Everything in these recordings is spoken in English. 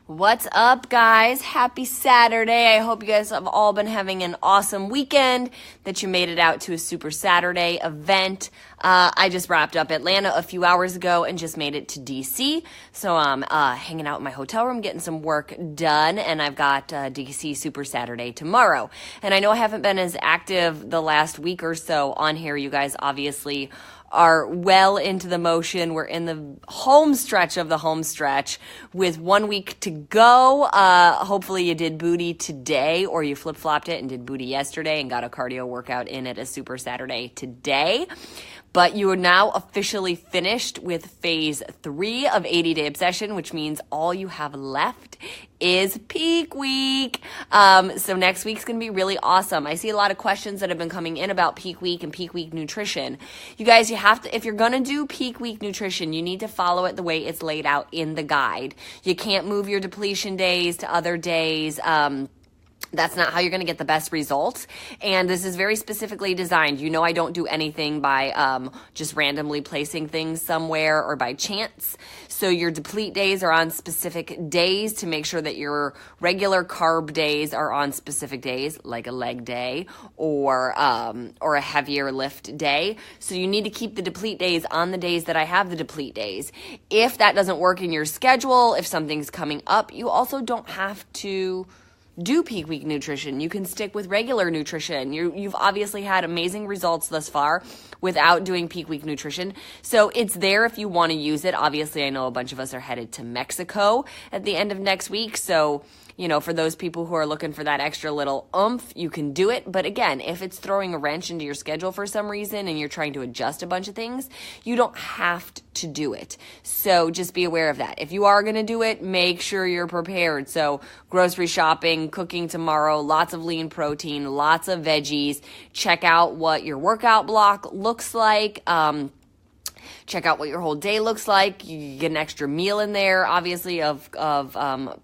What's up, guys? Happy Saturday. I hope you guys have all been having an awesome weekend, that you made it out to a Super Saturday event. I just wrapped up Atlanta a few hours ago and just made it to DC. So I'm hanging out in my hotel room, getting some work done, and I've got DC Super Saturday tomorrow. And I know I haven't been as active the last week or so on here. You guys obviously are well into the motion. We're in the home stretch of the home stretch with 1 week to go. Hopefully you did booty today, or you flip-flopped it and did booty yesterday and got a cardio workout in at a Super Saturday today. But you are now officially finished with phase 3 of 80-Day Obsession, which means all you have left is peak week. So next week's going to be really awesome. I see a lot of questions that have been coming in about peak week and peak week nutrition. You guys, you have to, if you're going to do peak week nutrition, you need to follow it the way it's laid out in the guide. You can't move your depletion days to other days. That's not how you're going to get the best results. And this is very specifically designed. You know, I don't do anything by just randomly placing things somewhere or by chance. So your deplete days are on specific days to make sure that your regular carb days are on specific days, like a leg day or a heavier lift day. So you need to keep the deplete days on the days that I have the deplete days. If that doesn't work in your schedule, if something's coming up, you also don't have to do peak week nutrition. You can stick with regular nutrition. You've obviously had amazing results thus far without doing peak week nutrition. So it's there if you want to use it. Obviously, I know a bunch of us are headed to Mexico at the end of next week. So, you know, for those people who are looking for that extra little oomph, you can do it. But again, if it's throwing a wrench into your schedule for some reason and you're trying to adjust a bunch of things, you don't have to do it. So just be aware of that. If you are going to do it, make sure you're prepared. So grocery shopping, cooking tomorrow, lots of lean protein, lots of veggies. Check out what your workout block looks like. Check out what your whole day looks like. You get an extra meal in there, obviously, of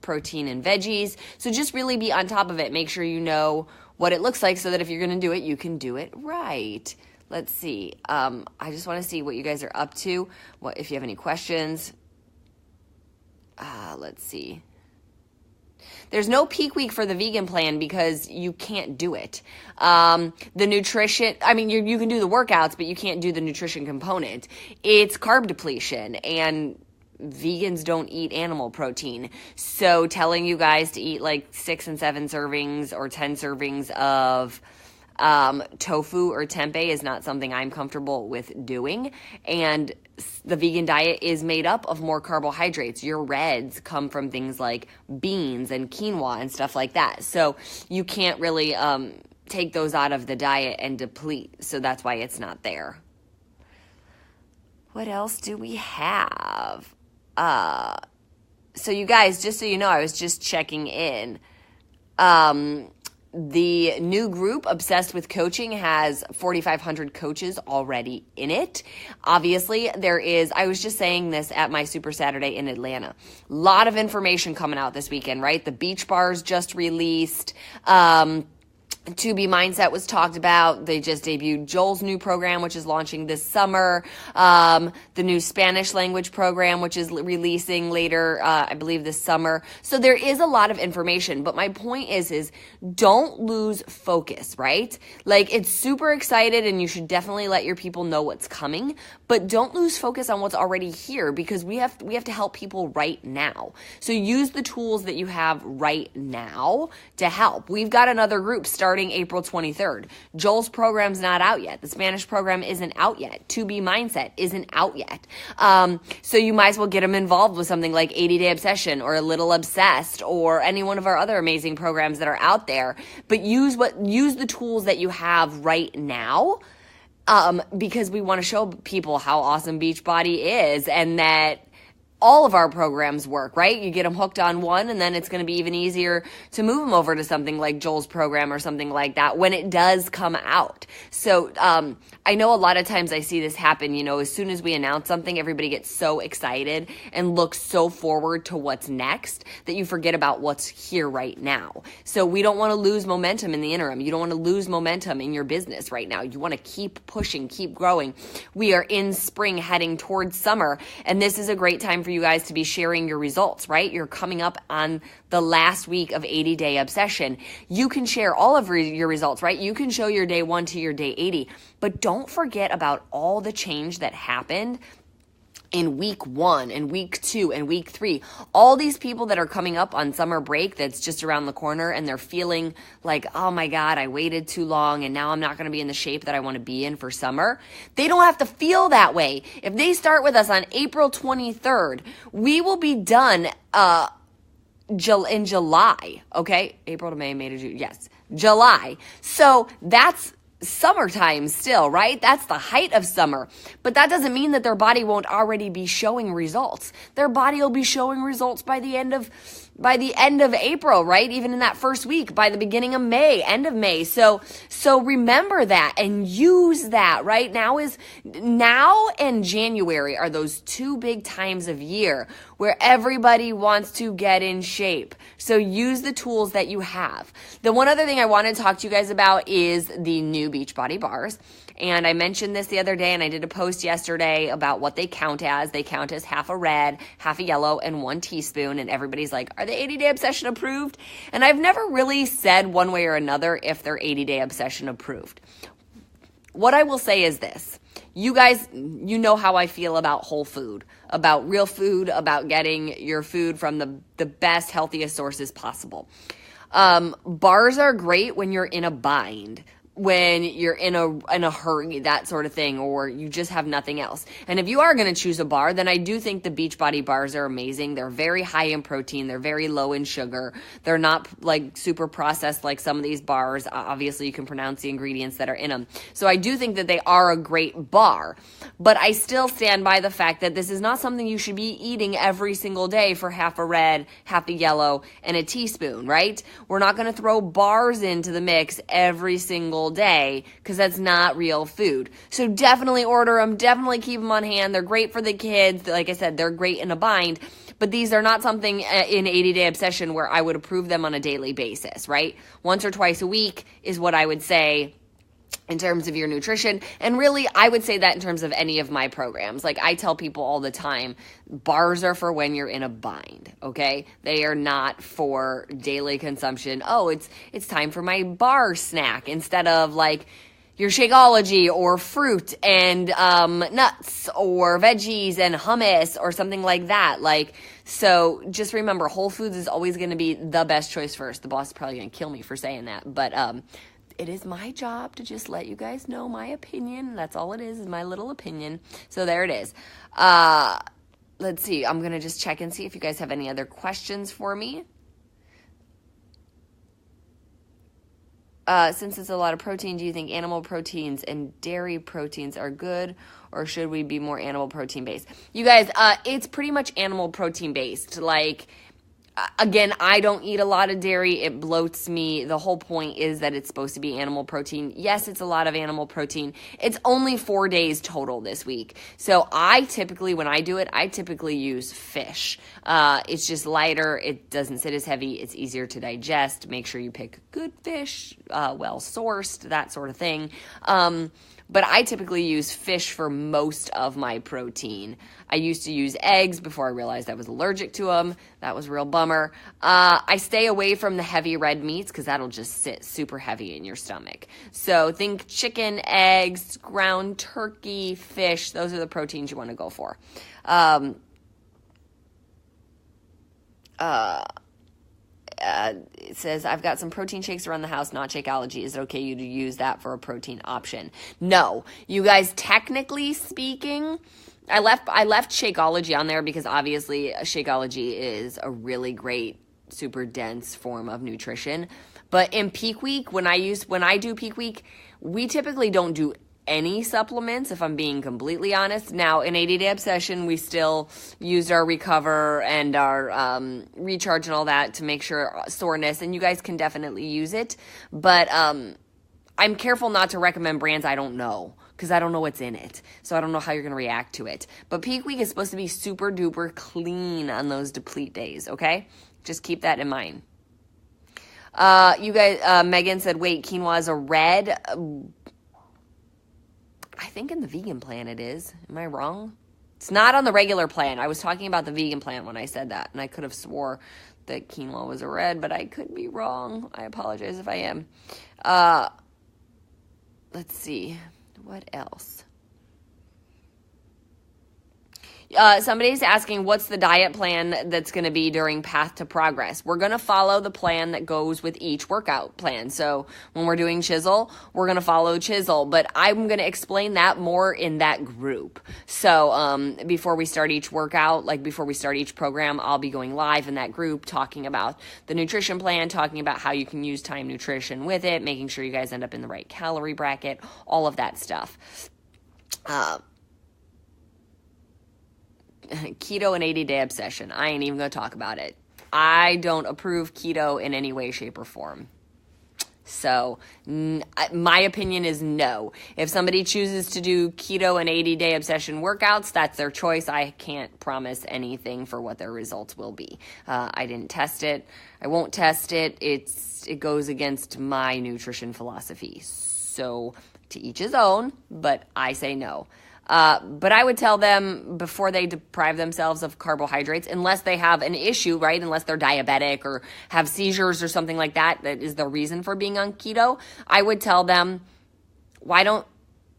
protein and veggies. So just really be on top of it. Make sure you know what it looks like so that if you're going to do it, you can do it right. Let's see. I just want to see what you guys are up to. What if you have any questions. Let's see. There's no peak week for the vegan plan because you can't do it. The nutrition, I mean, you can do the workouts, but you can't do the nutrition component. It's carb depletion, and vegans don't eat animal protein. So telling you guys to eat like 6 and 7 servings or 10 servings of tofu or tempeh is not something I'm comfortable with doing. And the vegan diet is made up of more carbohydrates. Your reds come from things like beans and quinoa and stuff like that. So you can't really take those out of the diet and deplete. So that's why it's not there. What else do we have? So you guys, just so you know, I was just checking in. The new group, Obsessed with Coaching, has 4,500 coaches already in it. Obviously, I was just saying this at my Super Saturday in Atlanta. A lot of information coming out this weekend, right? The beach bars just released. 2B Mindset was talked about. They just debuted Joel's new program, which is launching this summer. The new Spanish language program, which is releasing later, I believe this summer. So there is a lot of information, but my point is don't lose focus, right? Like, it's super excited and you should definitely let your people know what's coming, but don't lose focus on what's already here, because we have to help people right now. So use the tools that you have right now to help. We've got another group starting April 23rd. Joel's program's not out yet. The Spanish program isn't out yet. 2B Mindset isn't out yet. So you might as well get them involved with something like 80-Day Obsession or A Little Obsessed or any one of our other amazing programs that are out there. But use the tools that you have right now, because we want to show people how awesome Beachbody is, and that all of our programs work, right? You get them hooked on one, and then it's going to be even easier to move them over to something like Joel's program or something like that when it does come out. So I know a lot of times I see this happen, you know, as soon as we announce something, everybody gets so excited and looks so forward to what's next that you forget about what's here right now. So we don't want to lose momentum in the interim. You don't want to lose momentum in your business right now. You want to keep pushing, keep growing. We are in spring heading towards summer, and this is a great time for for you guys to be sharing your results, right? You're coming up on the last week of 80-day obsession. You can share all of your results, right? You can show your day 1 to your day 80, but don't forget about all the change that happened in week 1 and week 2 and week 3. All these people that are coming up on summer break that's just around the corner and they're feeling like, oh my God, I waited too long and now I'm not going to be in the shape that I want to be in for summer. They don't have to feel that way. If they start with us on April 23rd, we will be done in July, okay? April to May, May to June, yes, July. So that's summertime still, right? That's the height of summer. But that doesn't mean that their body won't already be showing results. Their body will be showing results by the end of April, right? Even in that first week, by the beginning of May, end of May. So remember that and use that, right? Now and January are those 2 big times of year where everybody wants to get in shape. So use the tools that you have. The one other thing I want to talk to you guys about is the new Beachbody bars. And I mentioned this the other day, and I did a post yesterday about what they count as. They count as half a red, half a yellow, and 1 teaspoon. And everybody's like, are they 80-day obsession approved? And I've never really said one way or another if they're 80-day obsession approved. What I will say is this. You guys, you know how I feel about whole food, about real food, about getting your food from the best, healthiest sources possible. Bars are great when you're in a bind, when you're in a hurry, that sort of thing, or you just have nothing else. And if you are going to choose a bar, then I do think the Beachbody bars are amazing. They're very high in protein. They're very low in sugar. They're not like super processed like some of these bars. Obviously, you can pronounce the ingredients that are in them. So I do think that they are a great bar. But I still stand by the fact that this is not something you should be eating every single day for half a red, half a yellow, and a teaspoon, right? We're not going to throw bars into the mix every single day because that's not real food. So definitely order them, definitely keep them on hand. They're great for the kids. Like I said, they're great in a bind, but these are not something in 80-day obsession where I would approve them on a daily basis, right? Once or twice a week is what I would say in terms of your nutrition. And really, I would say that in terms of any of my programs. Like I tell people all the time, bars are for when you're in a bind, okay? They are not for daily consumption. Oh, it's time for my bar snack instead of like your Shakeology or fruit and nuts or veggies and hummus or something like that. Like, so just remember, Whole Foods is always going to be the best choice first. The boss is probably going to kill me for saying that, but it is my job to just let you guys know my opinion. That's all it is my little opinion. So there it is. Let's see. I'm going to just check and see if you guys have any other questions for me. Since it's a lot of protein, do you think animal proteins and dairy proteins are good, or should we be more animal protein based? You guys, it's pretty much animal protein based. Like, again, I don't eat a lot of dairy. It bloats me. The whole point is that it's supposed to be animal protein. Yes, it's a lot of animal protein. It's only 4 days total this week. So I typically, when I do it, I typically use fish. It's just lighter. It doesn't sit as heavy. It's easier to digest. Make sure you pick good fish, well sourced, that sort of thing. But I typically use fish for most of my protein. I used to use eggs before I realized I was allergic to them. That was a real bummer. I stay away from the heavy red meats because that'll just sit super heavy in your stomach. So think chicken, eggs, ground turkey, fish. Those are the proteins you want to go for. It says, I've got some protein shakes around the house, not Shakeology. Is it okay you to use that for a protein option? No. You guys, technically speaking, I left Shakeology on there because obviously Shakeology is a really great, super dense form of nutrition. But in peak week, when I do peak week, we typically don't do any supplements, if I'm being completely honest. Now, in 80-day obsession, we still used our recover and our recharge and all that to make sure soreness, and you guys can definitely use it. But I'm careful not to recommend brands I don't know because I don't know what's in it. So I don't know how you're going to react to it. But peak week is supposed to be super duper clean on those deplete days, okay? Just keep that in mind. You guys, Megan said, wait, quinoa is a red. I think in the vegan plan it is. Am I wrong? It's not on the regular plan. I was talking about the vegan plan when I said that, and I could have swore that quinoa was a red, but I could be wrong. I apologize if I am. Let's see. What else? Somebody's asking, what's the diet plan that's going to be during Path to Progress? We're going to follow the plan that goes with each workout plan. So when we're doing Chisel, we're going to follow Chisel, but I'm going to explain that more in that group. So before we start each workout, like before we start each program, I'll be going live in that group talking about the nutrition plan, talking about how you can use Time Nutrition with it, making sure you guys end up in the right calorie bracket, all of that stuff. Keto and 80-day obsession. I ain't even going to talk about it. I don't approve keto in any way, shape, or form. So my opinion is no. If somebody chooses to do keto and 80-day obsession workouts, that's their choice. I can't promise anything for what their results will be. I didn't test it. I won't test it. It goes against my nutrition philosophy. So to each his own, but I say no. But I would tell them before they deprive themselves of carbohydrates, unless they have an issue, right? Unless they're diabetic or have seizures or something like that, that is the reason for being on keto. I would tell them, why don't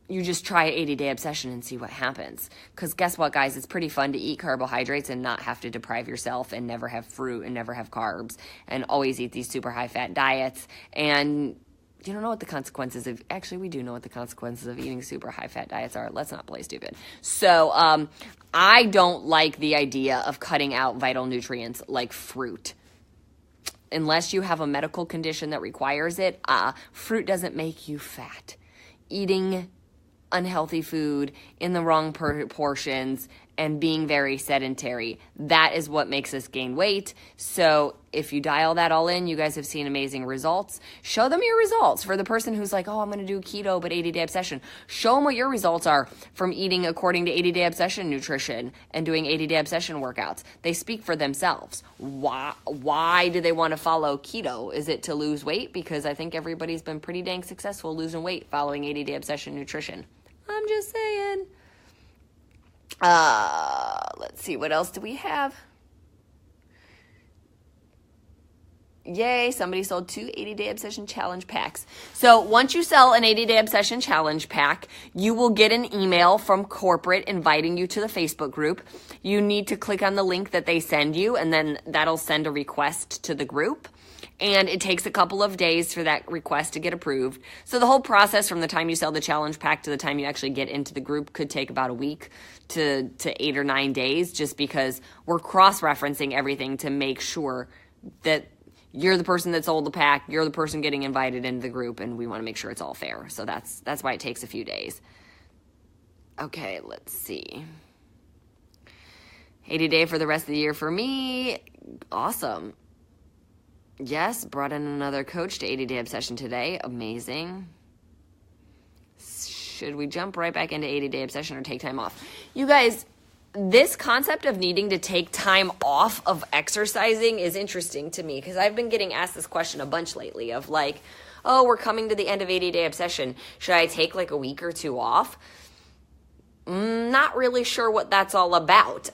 you just try 80-day obsession and see what happens? Because guess what, guys? It's pretty fun to eat carbohydrates and not have to deprive yourself and never have fruit and never have carbs and always eat these super high-fat diets. And you don't know what the consequences of, actually, we do know what the consequences of eating super high-fat diets are. Let's not play stupid. So I don't like the idea of cutting out vital nutrients like fruit. Unless you have a medical condition that requires it, fruit doesn't make you fat. Eating unhealthy food in the wrong portions and being very sedentary, that is what makes us gain weight. So if you dial that all in, you guys have seen amazing results. Show them your results. For the person who's like, oh, I'm going to do keto but 80-day obsession, show them what your results are from eating according to 80-day obsession nutrition and doing 80-day obsession workouts. They speak for themselves. Why do they want to follow keto? Is it to lose weight? Because I think everybody's been pretty dang successful losing weight following 80-day obsession nutrition. I'm just saying. Let's see, what else do we have? Yay, somebody sold 2 80-day obsession challenge packs. So once you sell an 80-day obsession challenge pack, you will get an email from corporate inviting you to the Facebook group. You need to click on the link that they send you, and then that'll send a request to the group. And it takes a couple of days for that request to get approved. So the whole process from the time you sell the challenge pack to the time you actually get into the group could take about a week to 8 or 9 days, just because we're cross-referencing everything to make sure that you're the person that sold the pack, you're the person getting invited into the group, and we want to make sure it's all fair. So that's why it takes a few days. Okay, let's see. 80-day for the rest of the year for me. Awesome. Yes, brought in another coach to 80-day obsession today. Amazing. Should we jump right back into 80-day obsession or take time off? You guys, this concept of needing to take time off of exercising is interesting to me, because I've been getting asked this question a bunch lately of like, oh, we're coming to the end of 80-day obsession. Should I take like a week or two off? Not really sure what that's all about.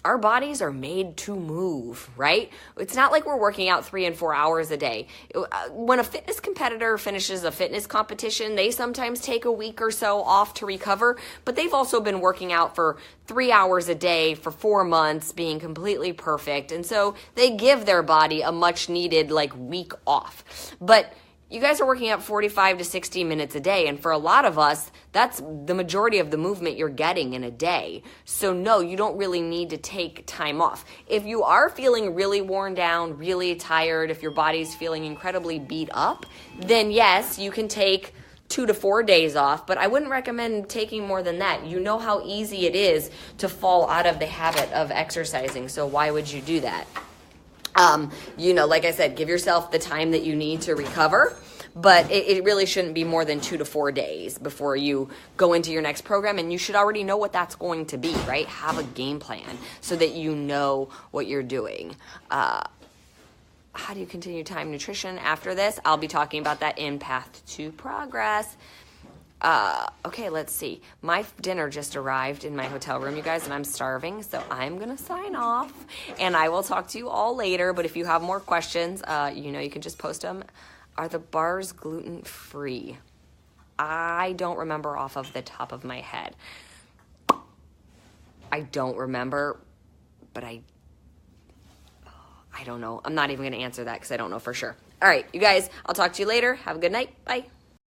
Our bodies are made to move, right? It's not like we're working out 3 and 4 hours a day. When a fitness competitor finishes a fitness competition, they sometimes take a week or so off to recover, but they've also been working out for 3 hours a day for 4 months, being completely perfect. And so they give their body a much needed week off. But you guys are working out 45 to 60 minutes a day, and for a lot of us, that's the majority of the movement you're getting in a day. So no, you don't really need to take time off. If you are feeling really worn down, really tired, if your body's feeling incredibly beat up, then yes, you can take 2 to 4 days off, but I wouldn't recommend taking more than that. You know how easy it is to fall out of the habit of exercising, so why would you do that? Like I said, give yourself the time that you need to recover, but it really shouldn't be more than 2 to 4 days before you go into your next program, and you should already know what that's going to be, right? Have a game plan so that you know what you're doing. How do you continue Time Nutrition after this? I'll be talking about that in Path to Progress. Okay, let's see. My dinner just arrived in my hotel room, you guys, and I'm starving, so I'm gonna sign off. And I will talk to you all later. But if you have more questions, you can just post them. Are the bars gluten-free? I don't remember off of the top of my head. I don't remember, but I don't know. I'm not even going to answer that because I don't know for sure. All right, you guys, I'll talk to you later. Have a good night. Bye.